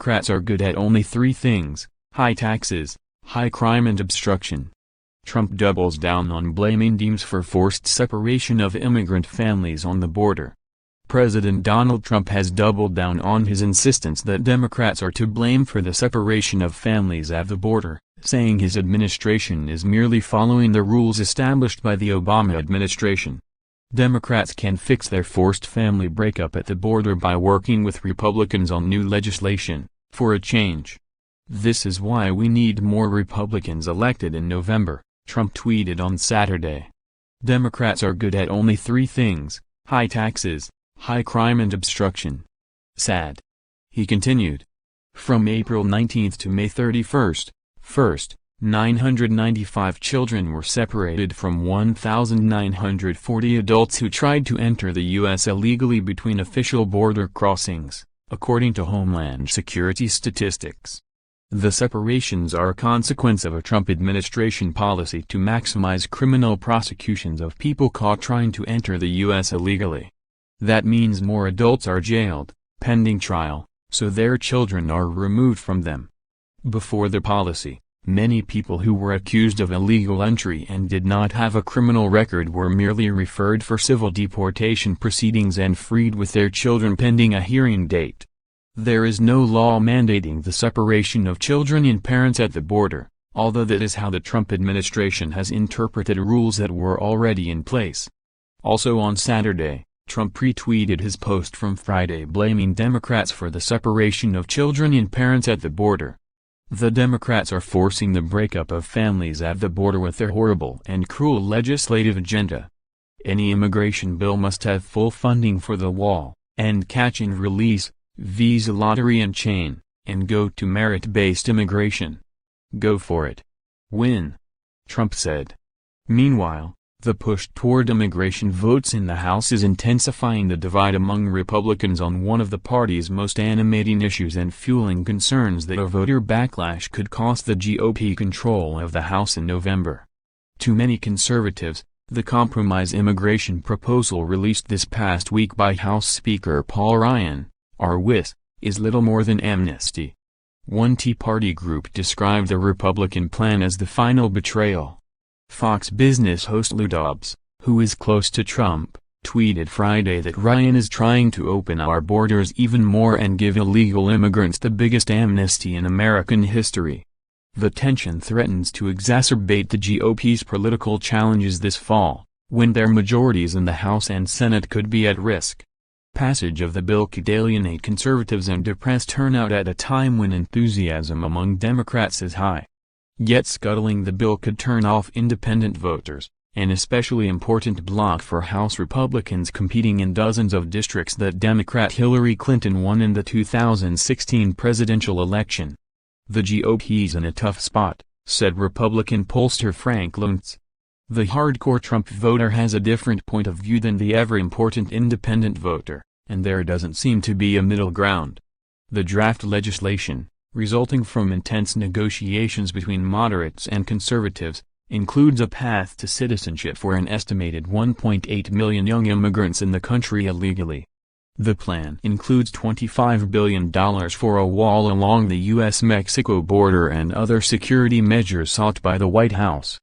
Democrats are good at only three things: high taxes, high crime and obstruction. Trump doubles down on blaming Dems for forced separation of immigrant families on the border. President Donald Trump has doubled down on his insistence that Democrats are to blame for the separation of families at the border, saying his administration is merely following the rules established by the Obama administration. Democrats can fix their forced family breakup at the border by working with Republicans on new legislation, for a change. "This is why we need more Republicans elected in November," Trump tweeted on Saturday. Democrats are good at only three things: high taxes, high crime and obstruction. Sad. He continued. From April 19 to May 31, 995 children were separated from 1,940 adults who tried to enter the U.S. illegally between official border crossings, according to Homeland Security statistics. The separations are a consequence of a Trump administration policy to maximize criminal prosecutions of people caught trying to enter the U.S. illegally. That means more adults are jailed, pending trial, so their children are removed from them. Before the policy, many people who were accused of illegal entry and did not have a criminal record were merely referred for civil deportation proceedings and freed with their children pending a hearing date. There is no law mandating the separation of children and parents at the border, although that is how the Trump administration has interpreted rules that were already in place. Also on Saturday, Trump retweeted his post from Friday blaming Democrats for the separation of children and parents at the border. The Democrats are forcing the breakup of families at the border with their horrible and cruel legislative agenda. Any immigration bill must have full funding for the wall, end catch and release, visa lottery and chain, and go to merit-based immigration. Go for it. Win. Trump said. Meanwhile, the push toward immigration votes in the House is intensifying the divide among Republicans on one of the party's most animating issues and fueling concerns that a voter backlash could cost the GOP control of the House in November. To many conservatives, the compromise immigration proposal released this past week by House Speaker Paul Ryan, RWIS, is little more than amnesty. One Tea Party group described the Republican plan as the final betrayal. Fox Business host Lou Dobbs, who is close to Trump, tweeted Friday that Ryan is trying to open our borders even more and give illegal immigrants the biggest amnesty in American history. The tension threatens to exacerbate the GOP's political challenges this fall, when their majorities in the House and Senate could be at risk. Passage of the bill could alienate conservatives and depress turnout at a time when enthusiasm among Democrats is high. Yet scuttling the bill could turn off independent voters, an especially important bloc for House Republicans competing in dozens of districts that Democrat Hillary Clinton won in the 2016 presidential election. The GOP's in a tough spot, said Republican pollster Frank Luntz. The hardcore Trump voter has a different point of view than the ever-important independent voter, and there doesn't seem to be a middle ground. The draft legislation, resulting from intense negotiations between moderates and conservatives, includes a path to citizenship for an estimated 1.8 million young immigrants in the country illegally. The plan includes $25 billion for a wall along the U.S.-Mexico border and other security measures sought by the White House.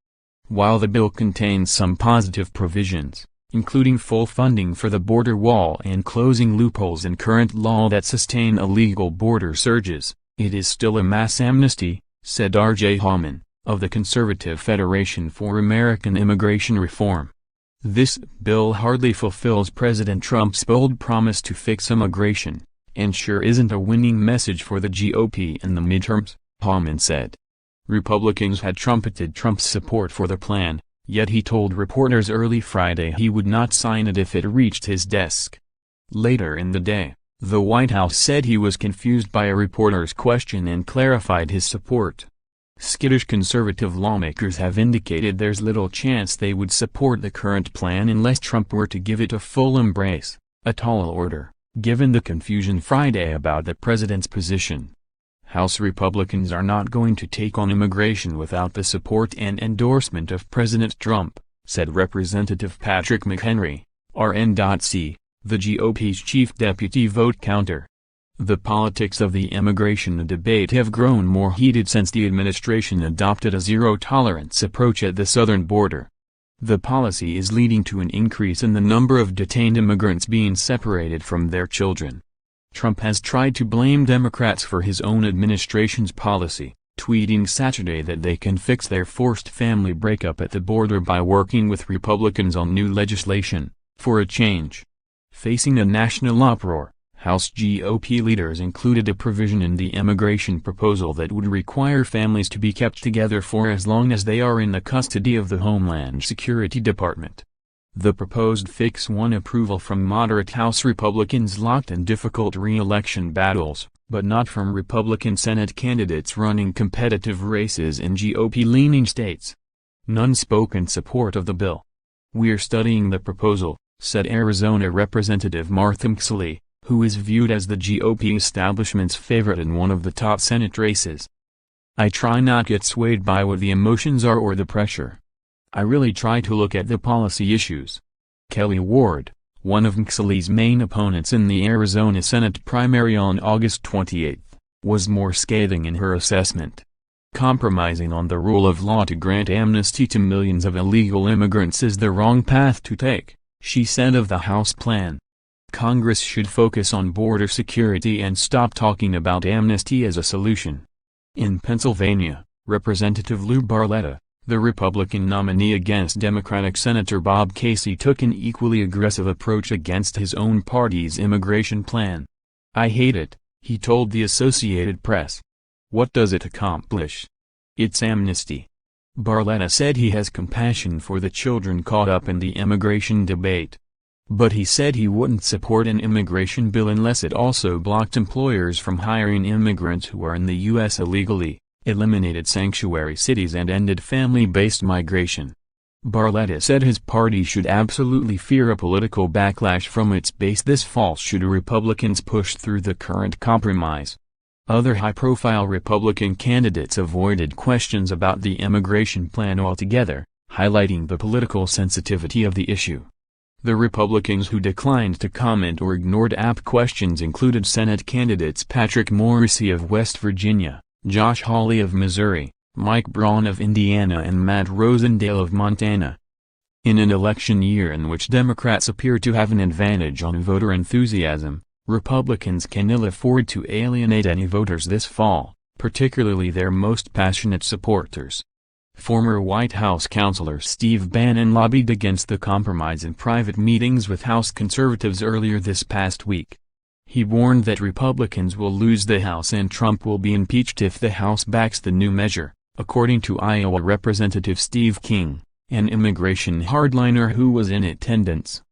While the bill contains some positive provisions, including full funding for the border wall and closing loopholes in current law that sustain illegal border surges, it is still a mass amnesty, said R.J. Hallman, of the Conservative Federation for American Immigration Reform. This bill hardly fulfills President Trump's bold promise to fix immigration, and sure isn't a winning message for the GOP in the midterms, Hallman said. Republicans had trumpeted Trump's support for the plan, yet he told reporters early Friday he would not sign it if it reached his desk. Later in the day, the White House said he was confused by a reporter's question and clarified his support. Skittish conservative lawmakers have indicated there's little chance they would support the current plan unless Trump were to give it a full embrace, a tall order, given the confusion Friday about the president's position. House Republicans are not going to take on immigration without the support and endorsement of President Trump, said Representative Patrick McHenry, RN.C., the GOP's chief deputy vote counter. The politics of the immigration debate have grown more heated since the administration adopted a zero-tolerance approach at the southern border. The policy is leading to an increase in the number of detained immigrants being separated from their children. Trump has tried to blame Democrats for his own administration's policy, tweeting Saturday that they can fix their forced family breakup at the border by working with Republicans on new legislation, for a change. Facing a national uproar, House GOP leaders included a provision in the immigration proposal that would require families to be kept together for as long as they are in the custody of the Homeland Security Department. The proposed fix won approval from moderate House Republicans locked in difficult re-election battles, but not from Republican Senate candidates running competitive races in GOP-leaning states. None spoke in support of the bill. "We're studying the proposal," said Arizona Representative Martha McSally, who is viewed as the GOP establishment's favorite in one of the top Senate races. "I try not get swayed by what the emotions are or the pressure. I really try to look at the policy issues." Kelly Ward, one of McSally's main opponents in the Arizona Senate primary on August 28, was more scathing in her assessment. "Compromising on the rule of law to grant amnesty to millions of illegal immigrants is the wrong path to take," she said of the House plan. "Congress should focus on border security and stop talking about amnesty as a solution." In Pennsylvania, Representative Lou Barletta, the Republican nominee against Democratic Senator Bob Casey, took an equally aggressive approach against his own party's immigration plan. "I hate it," he told the Associated Press. "What does it accomplish? It's amnesty." Barletta said he has compassion for the children caught up in the immigration debate. But he said he wouldn't support an immigration bill unless it also blocked employers from hiring immigrants who are in the U.S. illegally, eliminated sanctuary cities and ended family-based migration. Barletta said his party should absolutely fear a political backlash from its base this fall should Republicans push through the current compromise. Other high-profile Republican candidates avoided questions about the immigration plan altogether, highlighting the political sensitivity of the issue. The Republicans who declined to comment or ignored app questions included Senate candidates Patrick Morrisey of West Virginia, Josh Hawley of Missouri, Mike Braun of Indiana and Matt Rosendale of Montana. In an election year in which Democrats appear to have an advantage on voter enthusiasm, Republicans can ill afford to alienate any voters this fall, particularly their most passionate supporters. Former White House counselor Steve Bannon lobbied against the compromise in private meetings with House conservatives earlier this past week. He warned that Republicans will lose the House and Trump will be impeached if the House backs the new measure, according to Iowa Representative Steve King, an immigration hardliner who was in attendance.